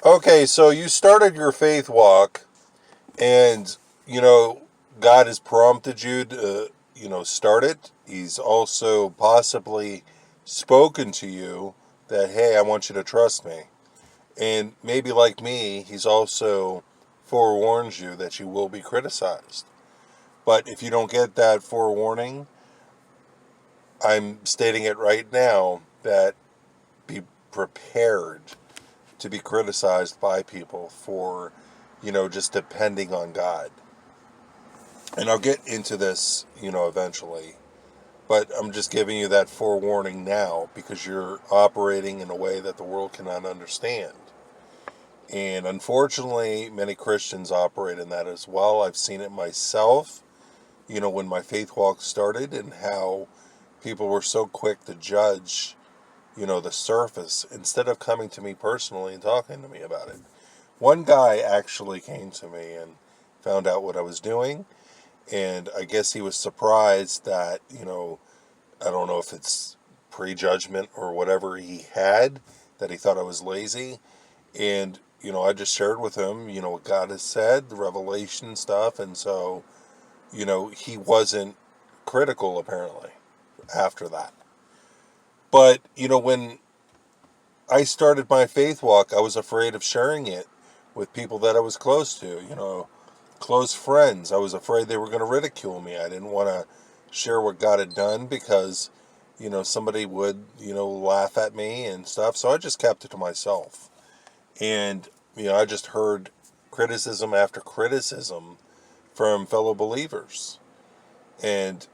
Okay, so you started your faith walk, and you know God has prompted you to start it. He's also possibly spoken to you that, hey, I want you to trust me. And maybe like me, he's also forewarns you that you will be criticized. But if you don't get that forewarning, I'm stating it right now that be prepared to be criticized by people for, just depending on God. And I'll get into this, eventually. But I'm just giving you that forewarning now because you're operating in a way that the world cannot understand. And unfortunately, many Christians operate in that as well. I've seen it myself, when my faith walk started, and how people were so quick to judge, the surface instead of coming to me personally and talking to me about it. One guy actually came to me and found out what I was doing, and I guess he was surprised that, I don't know if it's prejudgment or whatever he had, that he thought I was lazy. And, I just shared with him, what God has said, the revelation stuff. And so, he wasn't critical apparently after that. But, when I started my faith walk, I was afraid of sharing it with people that I was close to, close friends. I was afraid they were going to ridicule me. I didn't want to share what God had done because, somebody would, laugh at me and stuff. So I just kept it to myself. And, I just heard criticism after criticism from fellow believers. And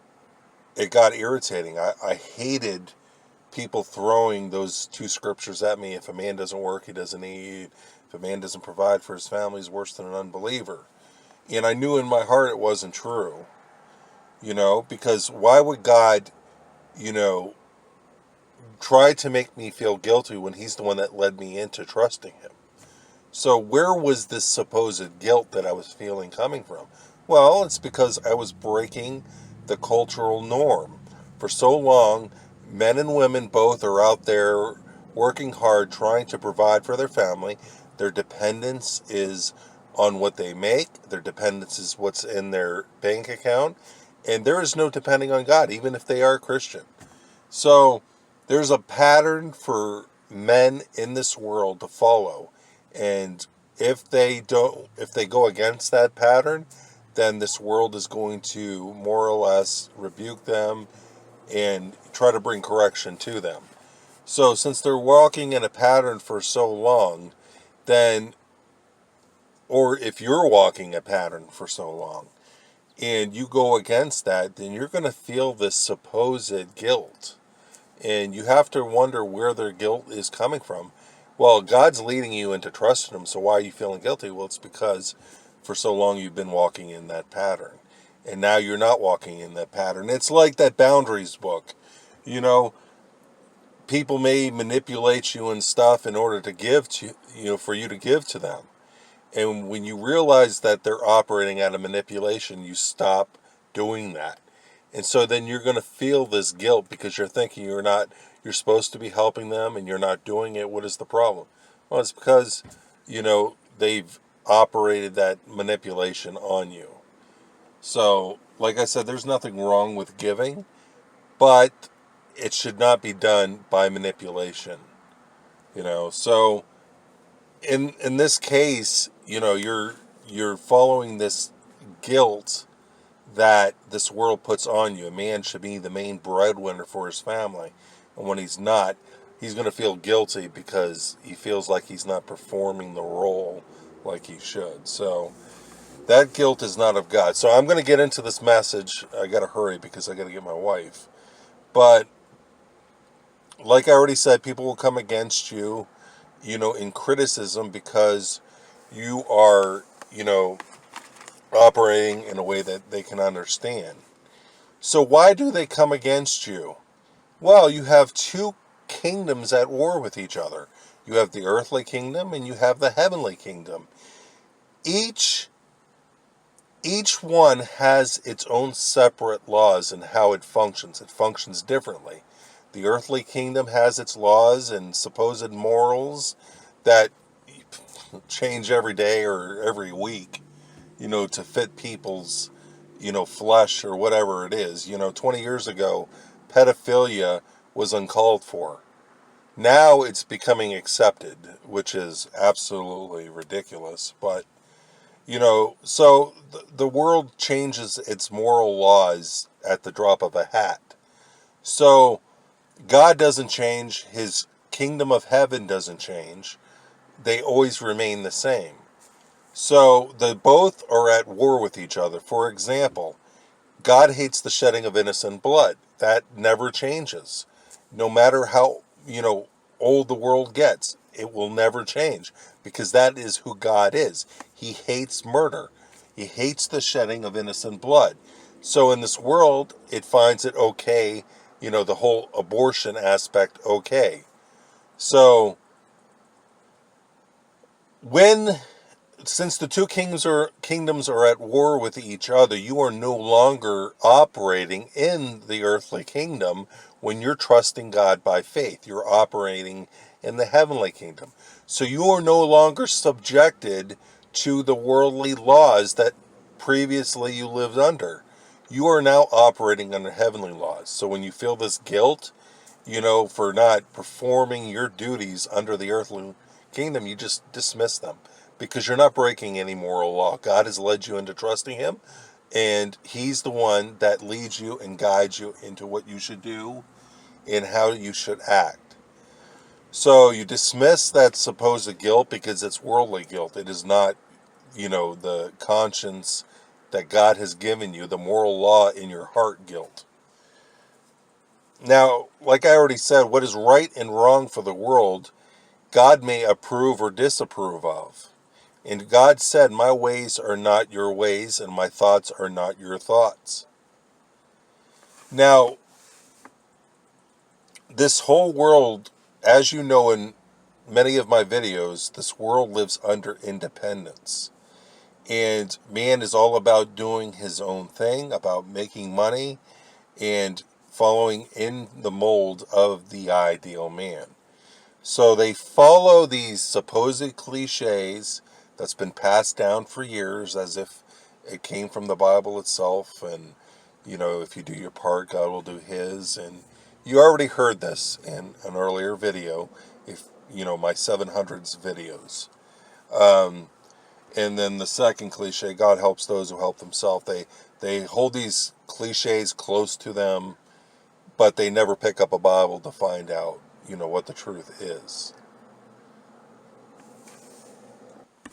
it got irritating. I hated people throwing those two scriptures at me. If a man doesn't work, he doesn't eat. If a man doesn't provide for his family, he's worse than an unbeliever. And I knew in my heart it wasn't true, because why would God, you know, try to make me feel guilty when he's the one that led me into trusting him? So where was this supposed guilt that I was feeling coming from? Well, it's because I was breaking the cultural norm. For so long, men and women both are out there working hard, trying to provide for their family. Their dependence is on what they make. Their dependence is what's in their bank account. And there is no depending on God, even if they are Christian. So there's a pattern for men in this world to follow. And if they go against that pattern, then this world is going to more or less rebuke them and try to bring correction to them. So since they're walking in a pattern for so long, then, or if you're walking a pattern for so long and you go against that, then you're going to feel this supposed guilt. And you have to wonder where their guilt is coming from. Well, God's leading you into trusting him, so why are you feeling guilty? Well, it's because for so long you've been walking in that pattern. And now you're not walking in that pattern. It's like that boundaries book. You know, people may manipulate you and stuff in order to give to, for you to give to them. And when you realize that they're operating out of manipulation, you stop doing that. And so then you're going to feel this guilt because you're thinking you're supposed to be helping them and you're not doing it. What is the problem? Well, it's because, they've operated that manipulation on you. So, like I said, there's nothing wrong with giving, but it should not be done by manipulation, So in this case, you're following this guilt that this world puts on you. A man should be the main breadwinner for his family. And when he's not, he's going to feel guilty because he feels like he's not performing the role like he should. So that guilt is not of God. So I'm going to get into this message. I got to hurry because I got to get my wife. But like I already said, people will come against you, in criticism because you are, operating in a way that they can understand. So why do they come against you? Well, you have two kingdoms at war with each other. You have the earthly kingdom and you have the heavenly kingdom. Each one has its own separate laws and how it functions. It functions differently. The earthly kingdom has its laws and supposed morals that change every day or every week, to fit people's, flesh or whatever it is. 20 years ago, pedophilia was uncalled for. Now it's becoming accepted, which is absolutely ridiculous. But, so the world changes its moral laws at the drop of a hat. So God doesn't change. His kingdom of heaven doesn't change. They always remain the same. So the both are at war with each other. For example, God hates the shedding of innocent blood. That never changes. No matter how, old the world gets, it will never change because that is who God is. He hates murder. He hates the shedding of innocent blood. So in this world, it finds it okay, the whole abortion aspect okay. So since the two kingdoms are at war with each other, you are no longer operating in the earthly kingdom when you're trusting God by faith. You're operating in the heavenly kingdom. So you are no longer subjected to the worldly laws that previously you lived under. You are now operating under heavenly laws. So when you feel this guilt, for not performing your duties under the earthly kingdom, you just dismiss them because you're not breaking any moral law. God has led you into trusting Him, and He's the one that leads you and guides you into what you should do and how you should act. So you dismiss that supposed guilt because it's worldly guilt. It is not, the conscience that God has given you, the moral law in your heart guilt. Now, like I already said, what is right and wrong for the world, God may approve or disapprove of. And God said, my ways are not your ways, and my thoughts are not your thoughts. Now, this whole world, as you know in many of my videos, this world lives under independence. And man is all about doing his own thing, about making money, and following in the mold of the ideal man. So they follow these supposed cliches that's been passed down for years as if it came from the Bible itself. And, if you do your part, God will do His. And you already heard this in an earlier video, my 700s videos. And then the second cliche, God helps those who help themselves. They hold these cliches close to them, but they never pick up a Bible to find out, what the truth is.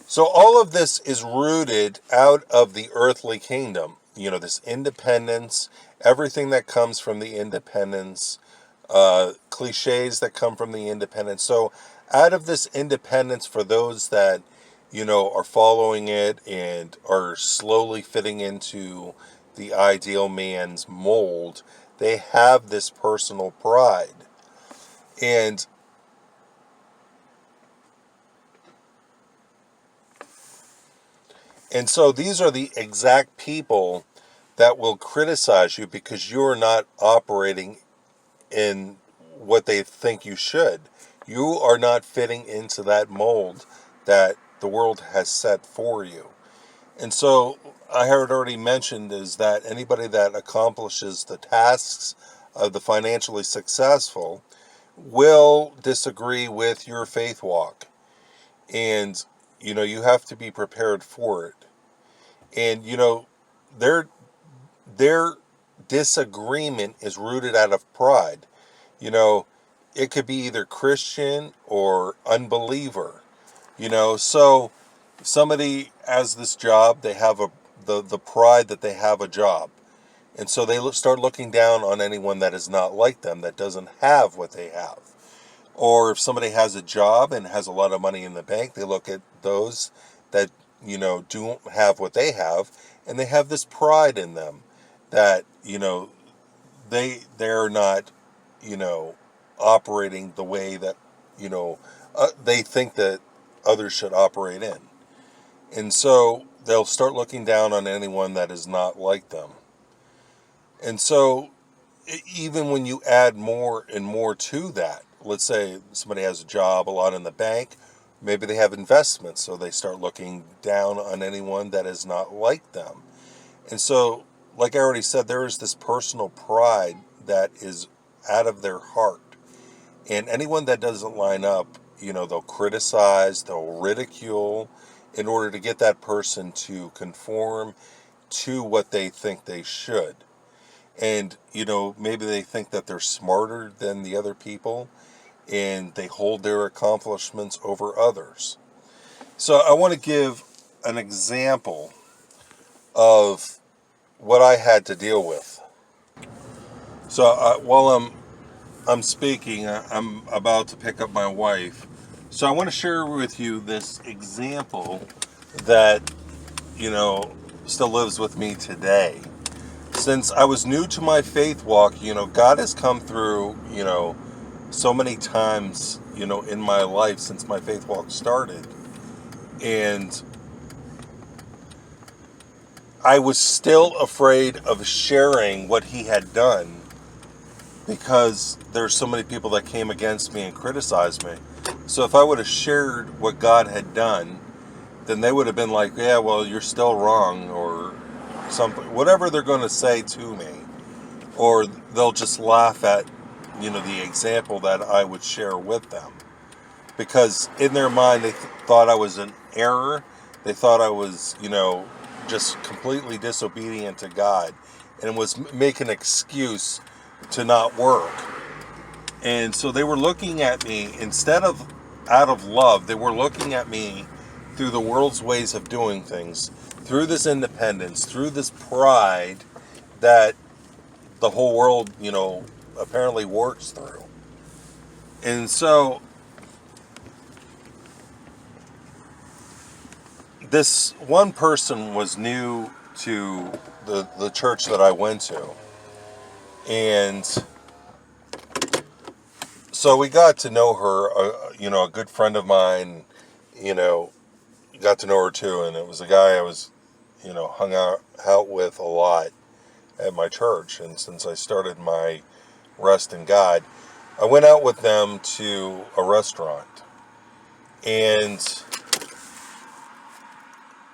So all of this is rooted out of the earthly kingdom. This independence, everything that comes from the independence, cliches that come from the independence. So out of this independence, for those that, are following it and are slowly fitting into the ideal man's mold, they have this personal pride. And so these are the exact people that will criticize you because you're not operating in what they think you should. You are not fitting into that mold that the world has set for you. And so I had already mentioned is that anybody that accomplishes the tasks of the financially successful will disagree with your faith walk. And, you have to be prepared for it. And, their disagreement is rooted out of pride. It could be either Christian or unbeliever. So somebody has this job, they have the pride that they have a job. And so they start looking down on anyone that is not like them, that doesn't have what they have. Or if somebody has a job and has a lot of money in the bank, they look at those that, don't have what they have, and they have this pride in them that, they're not, operating the way that, they think that others should operate in. And so they'll start looking down on anyone that is not like them. And so even when you add more and more to that, let's say somebody has a job, a lot in the bank, Maybe they have investments, so they start looking down on anyone that is not like them. And so, like I already said, there is this personal pride that is out of their heart. And anyone that doesn't line up, they'll criticize, they'll ridicule in order to get that person to conform to what they think they should. And, maybe they think that they're smarter than the other people and they hold their accomplishments over others. So I want to give an example of what I had to deal with. So while I'm speaking, I'm about to pick up my wife. So I want to share with you this example that, you know, still lives with me today. Since I was new to my faith walk, God has come through, so many times, in my life since my faith walk started. And I was still afraid of sharing what he had done because there's so many people that came against me and criticized me. So if I would have shared what God had done, then they would have been like, yeah, well, you're still wrong, or something, whatever they're going to say to me. Or they'll just laugh at, the example that I would share with them. Because in their mind, they thought I was an error. They thought I was, just completely disobedient to God and was making an excuse to not work. And so they were looking at me, instead of out of love, they were looking at me through the world's ways of doing things, through this independence, through this pride that the whole world, apparently works through. And so this one person was new to the church that I went to. And so we got to know her, a good friend of mine, got to know her too. And it was a guy I was, hung out with a lot at my church. And since I started my rest in God, I went out with them to a restaurant. And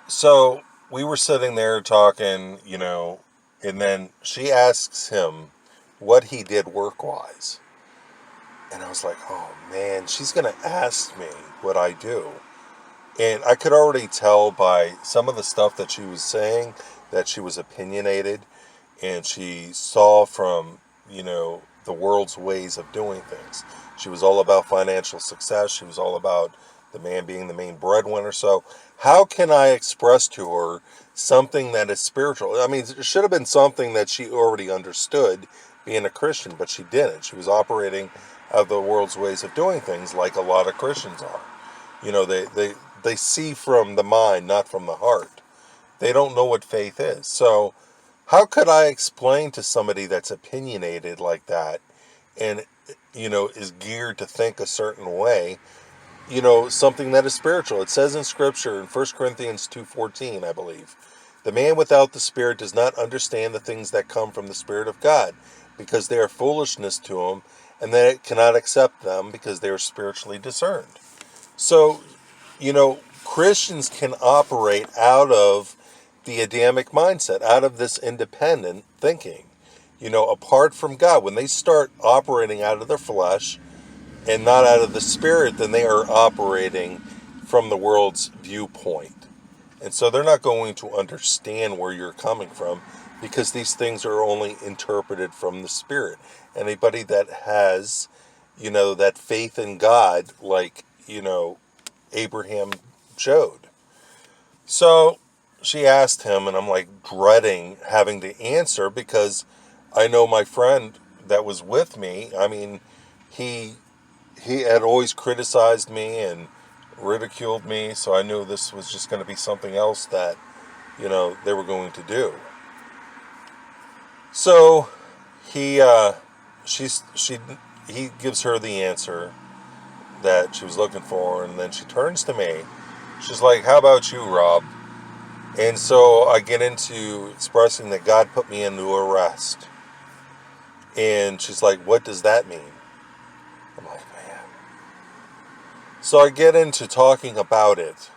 so we were sitting there talking, and then she asks him what he did work-wise. And I was like, oh man, she's going to ask me what I do. And I could already tell by some of the stuff that she was saying that she was opinionated and she saw from, the world's ways of doing things. She was all about financial success. She was all about the man being the main breadwinner. So how can I express to her something that is spiritual? I mean, it should have been something that she already understood being a Christian, but she didn't. She was operating out of the world's ways of doing things like a lot of Christians are. They see from the mind, not from the heart. They don't know what faith is. So how could I explain to somebody that's opinionated like that and, is geared to think a certain way, something that is spiritual? It says in Scripture in 1 Corinthians 2:14, I believe, the man without the Spirit does not understand the things that come from the Spirit of God, because they are foolishness to him, and they cannot accept them because they are spiritually discerned. So, Christians can operate out of the Adamic mindset, out of this independent thinking, apart from God. When they start operating out of their flesh and not out of the Spirit, then they are operating from the world's viewpoint. And so they're not going to understand where you're coming from, because these things are only interpreted from the Spirit. Anybody that has, that faith in God, like, Abraham showed. So she asked him, and I'm like dreading having to answer, because I know my friend that was with me, I mean, he had always criticized me and ridiculed me, so I knew this was just going to be something else that, they were going to do. So he gives her the answer that she was looking for, and then she turns to me. She's like, how about you, Rob? And so I get into expressing that God put me into a rest. And she's like, what does that mean? I'm like, man. So I get into talking about it,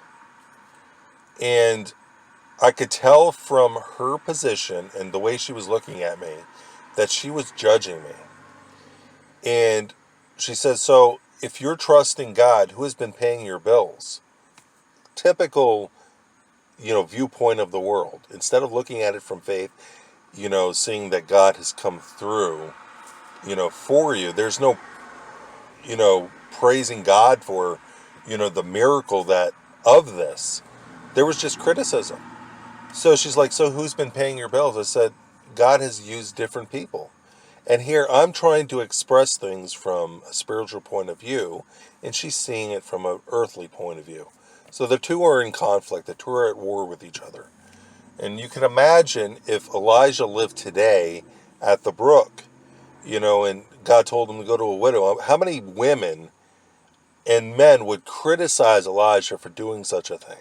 and I could tell from her position and the way she was looking at me that she was judging me. And she says, so if you're trusting God, who has been paying your bills? Typical, viewpoint of the world. Instead of looking at it from faith, seeing that God has come through, for you. There's no, praising God for, the miracle of this. There was just criticism. So she's like, so who's been paying your bills? I said, God has used different people. And here I'm trying to express things from a spiritual point of view, and she's seeing it from an earthly point of view. So the two are in conflict, the two are at war with each other. And you can imagine if Elijah lived today at the brook, and God told him to go to a widow, how many women and men would criticize Elijah for doing such a thing?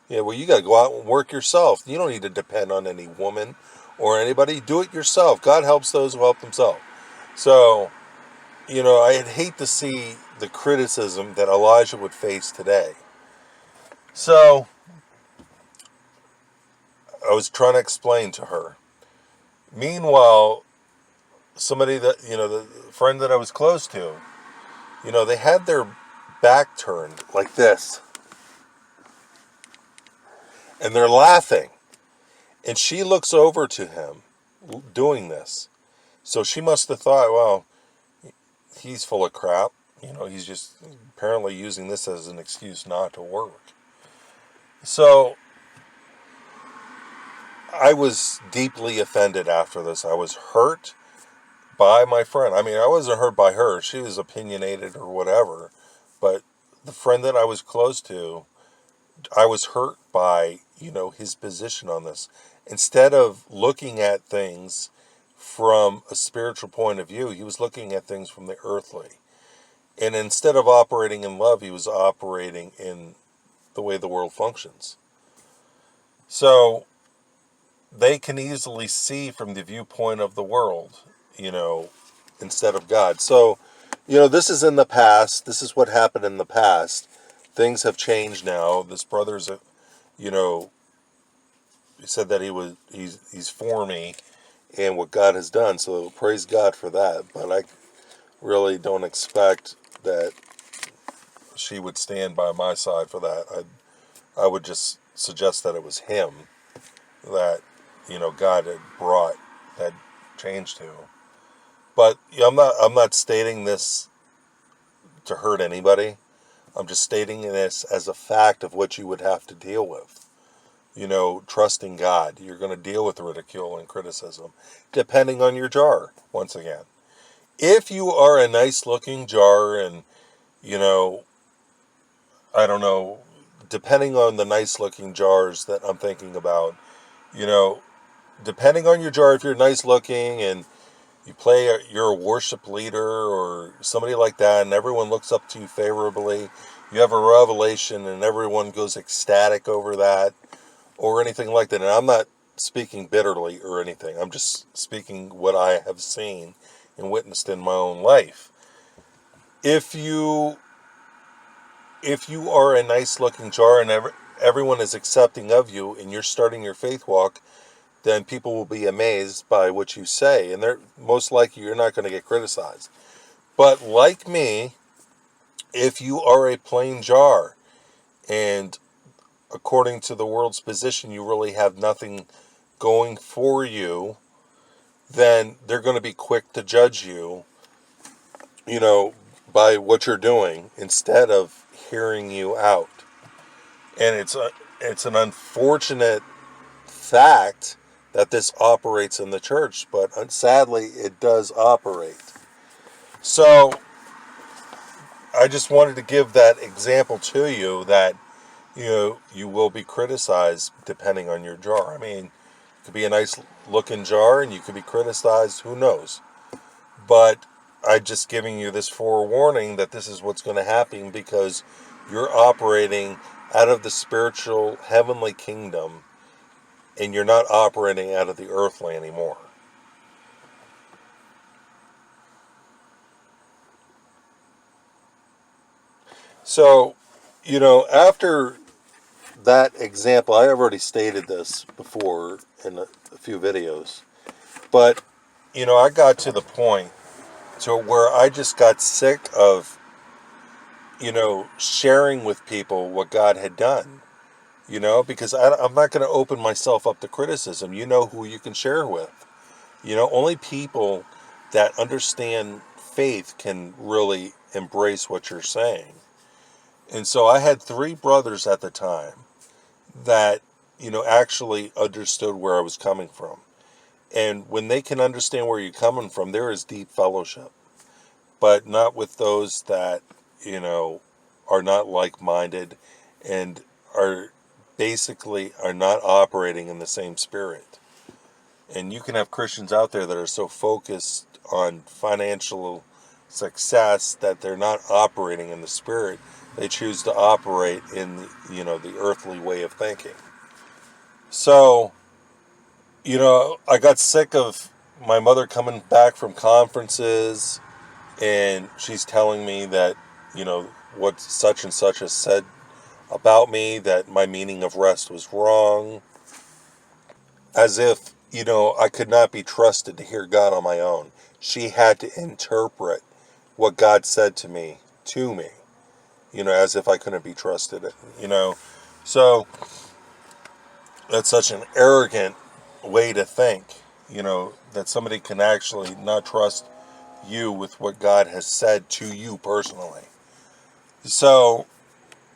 Yeah, well, you got to go out and work yourself. You don't need to depend on any woman or anybody. Do it yourself. God helps those who help themselves. So, I'd hate to see the criticism that Elijah would face today. So, I was trying to explain to her. Meanwhile, somebody that, the friend that I was close to, they had their back turned like this. And they're laughing. And she looks over to him doing this. So she must have thought, well, he's full of crap. He's just apparently using this as an excuse not to work. So I was deeply offended after this. I was hurt by my friend. I mean, I wasn't hurt by her. She was opinionated or whatever. But the friend that I was close to, I was hurt by, his position on this. Instead of looking at things from a spiritual point of view, he was looking at things from the earthly. And instead of operating in love, he was operating in the way the world functions. So they can easily see from the viewpoint of the world, instead of God. So, this is in the past. This is what happened in the past. Things have changed now. This brother's, he said that he's for me and what God has done. So praise God for that. But I really don't expect that she would stand by my side for that. I would just suggest that it was him that, God had brought that change to. But I'm not stating this to hurt anybody. I'm just stating this as a fact of what you would have to deal with. Trusting God. You're going to deal with ridicule and criticism, depending on your jar, once again. If you are a nice looking jar and, I don't know, depending on the nice looking jars that I'm thinking about, depending on your jar, if you're nice looking and you're a worship leader or somebody like that, and everyone looks up to you favorably, you have a revelation and everyone goes ecstatic over that, or anything like that. And I'm not speaking bitterly or anything. I'm just speaking what I have seen and witnessed in my own life. If you are a nice looking jar and everyone is accepting of you and you're starting your faith walk, then people will be amazed by what you say, and they're most likely you're not going to get criticized. But like me, if you are a plain jar and according to the world's position you really have nothing going for you, then they're going to be quick to judge you, by what you're doing instead of hearing you out. And it's an unfortunate fact that this operates in the church, but sadly it does operate. So I just wanted to give that example to you that you will be criticized depending on your jar. I mean, it could be a nice looking jar and you could be criticized, who knows. But I'm just giving you this forewarning that this is what's going to happen because you're operating out of the spiritual heavenly kingdom and you're not operating out of the earthly anymore. So, after that example, I have already stated this before in a few videos, but, I got to the point to where I just got sick of, sharing with people what God had done, because I'm not going to open myself up to criticism. You know who you can share with. Only people that understand faith can really embrace what you're saying. And so I had three brothers at the time that, actually understood where I was coming from. And when they can understand where you're coming from, there is deep fellowship, but not with those that, you know, are not like-minded and are basically are not operating in the same spirit. And you can have Christians out there that are so focused on financial success that they're not operating in the spirit. They choose to operate in the earthly way of thinking. So, I got sick of my mother coming back from conferences and she's telling me that, what such and such has said about me, that my meaning of rest was wrong, as if, I could not be trusted to hear God on my own. She had to interpret what God said to me, as if I couldn't be trusted, So that's such an arrogant way to think, that somebody can actually not trust you with what God has said to you personally. So,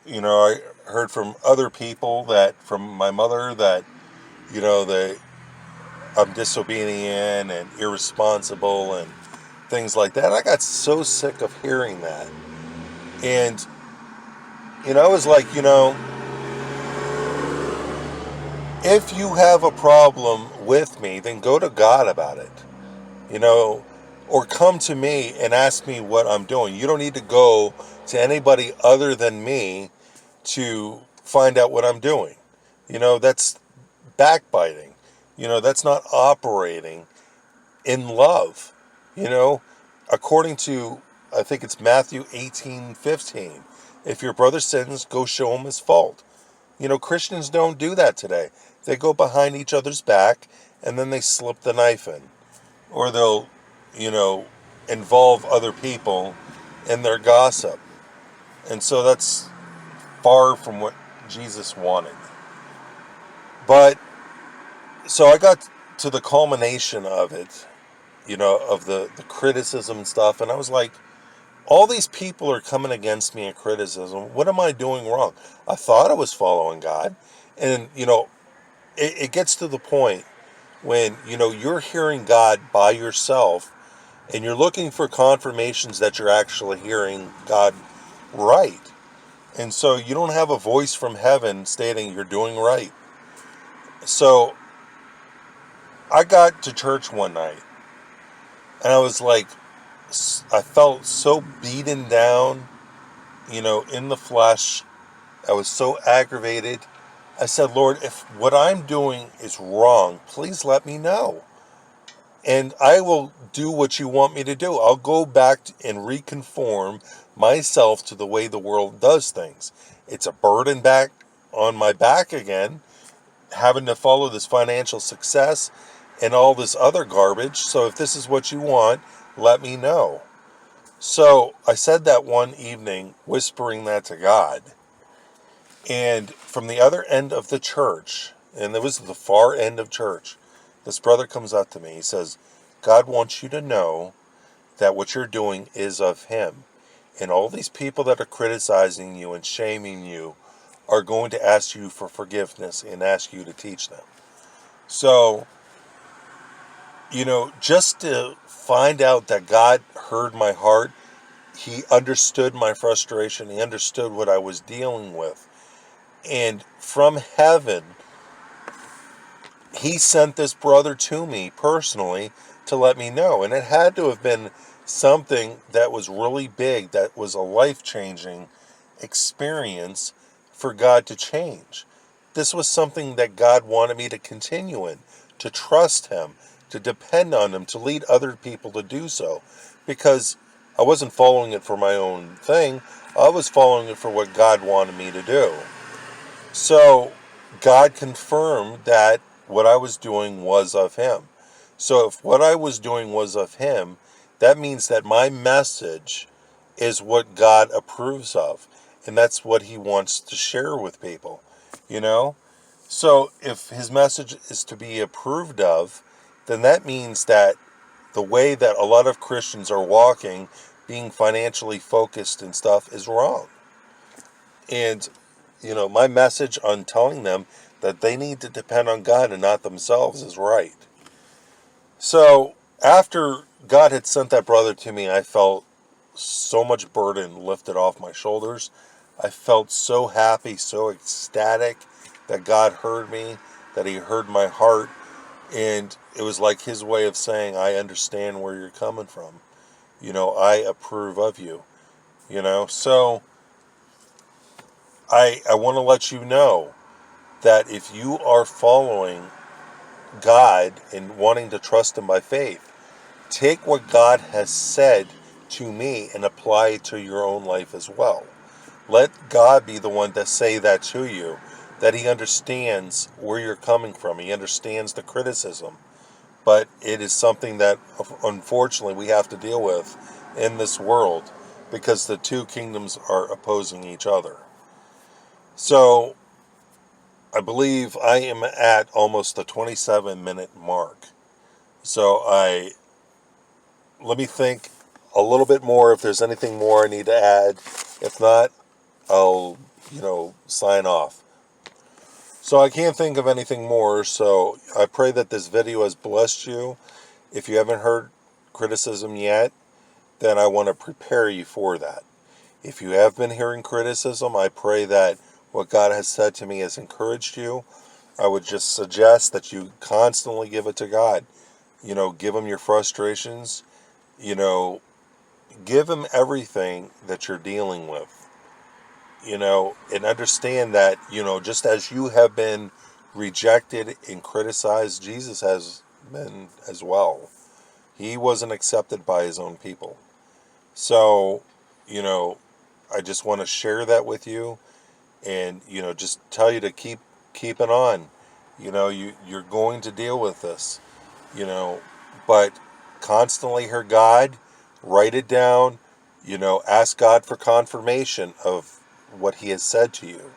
I heard from other people from my mother that, they I'm disobedient and irresponsible and things like that. I got so sick of hearing that. And, I was like, if you have a problem with me, then go to God about it, you know, or come to me and ask me what I'm doing. You don't need to go to anybody other than me to find out what I'm doing. That's backbiting. That's not operating in love. You know, according to, I think it's Matthew 18:15, if your brother sins, go show him his fault. Christians don't do that today. They go behind each other's back and then they slip the knife in. Or they'll, you know, involve other people in their gossip. And so that's far from what Jesus wanted. But so I got to the culmination of it, of the criticism and stuff, and I was like, all these people are coming against me in criticism. What am I doing wrong? I thought I was following God. And, it gets to the point when, you're hearing God by yourself and you're looking for confirmations that you're actually hearing God right. And so you don't have a voice from heaven stating you're doing right. So I got to church one night and I was like, I felt so beaten down, in the flesh. I was so aggravated. I said, Lord, if what I'm doing is wrong, please let me know. And I will do what you want me to do. I'll go back and reconform myself to the way the world does things. It's a burden back on my back again, having to follow this financial success and all this other garbage. So if this is what you want, let me know. So I said that one evening, whispering that to God. And from the other end of the church, and it was the far end of church, this brother comes up to me. He says, God wants you to know that what you're doing is of him. And all these people that are criticizing you and shaming you are going to ask you for forgiveness and ask you to teach them. So, just to find out that God heard my heart, he understood my frustration, he understood what I was dealing with. And from heaven, he sent this brother to me personally to let me know. And it had to have been something that was really big, that was a life-changing experience for God to change. This was something that God wanted me to continue in, to trust him, to depend on him, to lead other people to do so. Because I wasn't following it for my own thing. I was following it for what God wanted me to do. So God confirmed that what I was doing was of Him. So if what I was doing was of Him, that means that my message is what God approves of. And that's what He wants to share with people, you know? So if His message is to be approved of, then that means that the way that a lot of Christians are walking, being financially focused and stuff, is wrong. And, my message on telling them that they need to depend on God and not themselves is right. So, after God had sent that brother to me, I felt so much burden lifted off my shoulders. I felt so happy, so ecstatic that God heard me, that He heard my heart. And it was like His way of saying, I understand where you're coming from. I approve of you. So I want to let you know that if you are following God and wanting to trust Him by faith, take what God has said to me and apply it to your own life as well. Let God be the one to say that to you, that He understands where you're coming from. He understands the criticism. But it is something that, unfortunately, we have to deal with in this world because the two kingdoms are opposing each other. So, I believe I am at almost the 27-minute mark. So, let me think a little bit more if there's anything more I need to add. If not, I'll, sign off. So I can't think of anything more, so I pray that this video has blessed you. If you haven't heard criticism yet, then I want to prepare you for that. If you have been hearing criticism, I pray that what God has said to me has encouraged you. I would just suggest that you constantly give it to God. Give Him your frustrations. Give Him everything that you're dealing with. And understand that, just as you have been rejected and criticized, Jesus has been as well. He wasn't accepted by His own people. So, I just want to share that with you and, just tell you to keep it on. You're going to deal with this, but constantly hear God, write it down, ask God for confirmation of what He has said to you,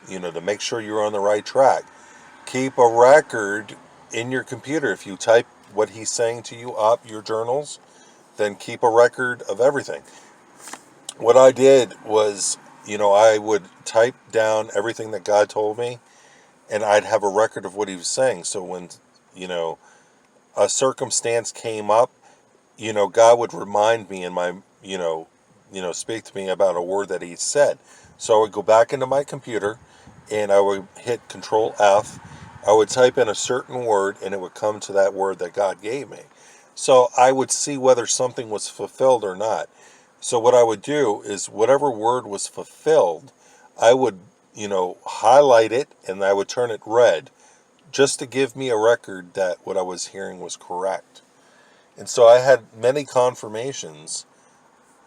to make sure you're on the right track. Keep a record in your computer. If you type what He's saying to you up, your journals, then keep a record of everything. What I did was, I would type down everything that God told me, and I'd have a record of what He was saying. So when, a circumstance came up, God would remind me in my, speak to me about a word that He said. So I would go back into my computer, and I would hit Control F. I would type in a certain word, and it would come to that word that God gave me. So I would see whether something was fulfilled or not. So what I would do is whatever word was fulfilled, I would, highlight it and I would turn it red just to give me a record that what I was hearing was correct. And so I had many confirmations,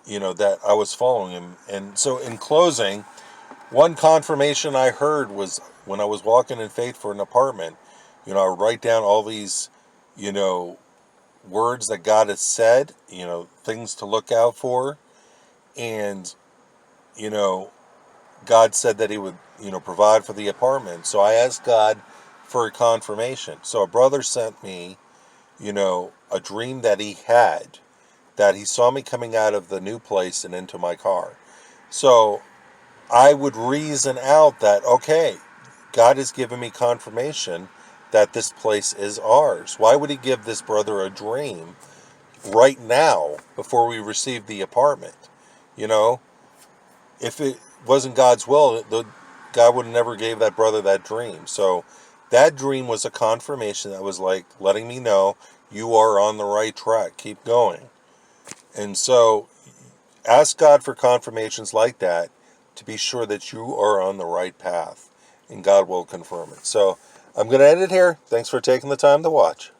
that I was following Him. And so in closing, one confirmation I heard was when I was walking in faith for an apartment, I would write down all these, words that God has said, things to look out for. And, God said that He would, provide for the apartment. So I asked God for a confirmation. So a brother sent me, a dream that he had, that he saw me coming out of the new place and into my car. So I would reason out that, okay, God has given me confirmation that this place is ours. Why would He give this brother a dream right now before we receive the apartment? If it wasn't God's will, God would have never gave that brother that dream. So that dream was a confirmation that was like letting me know you are on the right track. Keep going. And so ask God for confirmations like that to be sure that you are on the right path, and God will confirm it. So I'm going to end it here. Thanks for taking the time to watch.